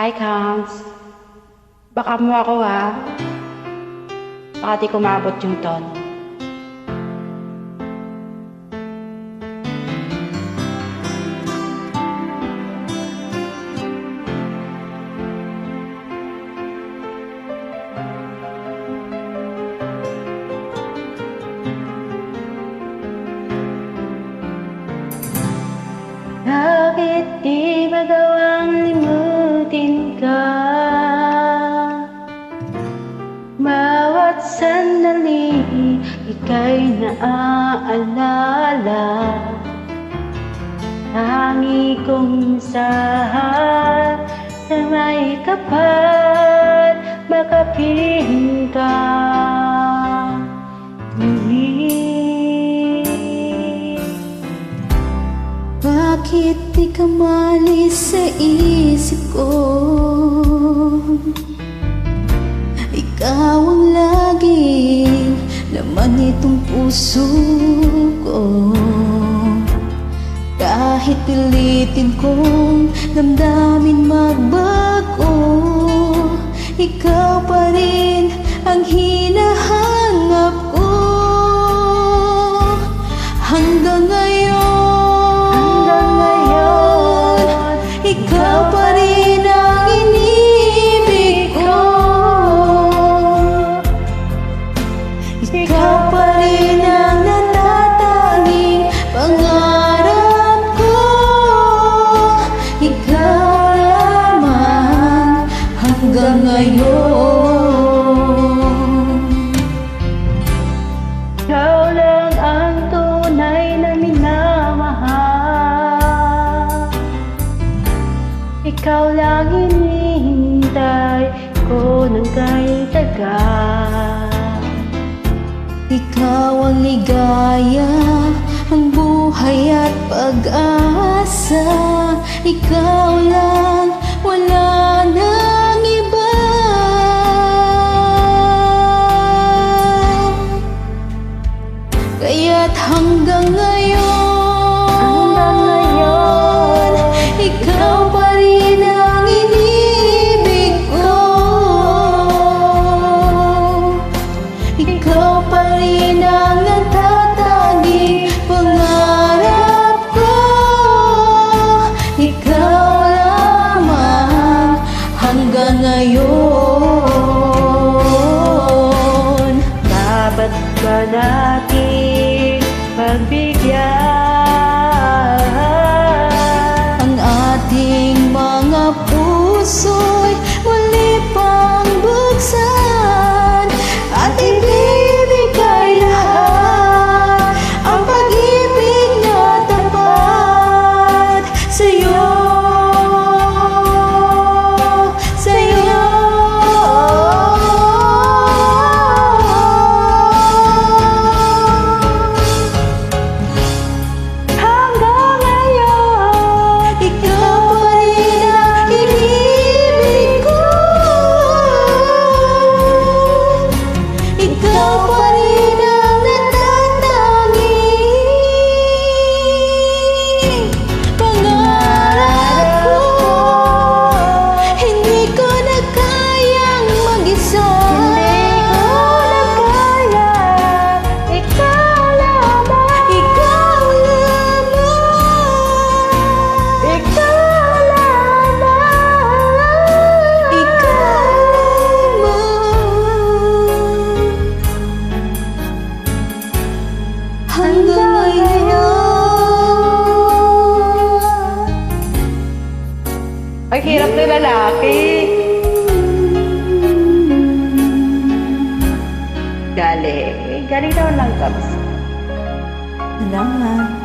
Hi, Kams. Baka mo ako ha. Baka di kumabot yung tono. Bakit di magawang limutin ka? Bawat sandali, ika'y naaalala. Tangi kong sahal na may kapal, makapiling ka. Bakit di ka malis sa isip ko? Ikaw ang laging laman nitong puso ko. Kahit pilitin kong damdamin magbago, ikaw pa rin ang hinahanap ko. Hanggang ngayon, ikaw pa rin ang inibig ko. Ikaw pa rin ang natatanging pangarap ko. Ikaw lamang hanggang ngayon. Ikaw lang ang tunay na minamahal. Ikaw lang hinihintay ko ng kay tagal. Ikaw ang ligaya, ang buhay at pag-asa. Ikaw lang, wala nang iba. Kaya't hanggang ngayon, ikaw pa rin ang inibig ko. Ikaw pa rin ang natatanging pangarap ko. Ikaw lamang hanggang ngayon. Dapat ba natin pagbigyan Ang ating mga puso'y muli pang buksan at ibibigay lahat ang pag-ibig na tapat sa'yo, sa'yo. hanggang ngayon. Ikaw pa rin ang inibig ko. Ikaw pa rin ang natatanging pangarap ko. Hindi ko na kayang mag-isa. Ikaw lamang. Ikaw lamang. Ikaw lamang. Ikaw lamang hanggang ngayon. Ang hirap na lalaki. Galing. Galing naman lang, Kams. Salamat.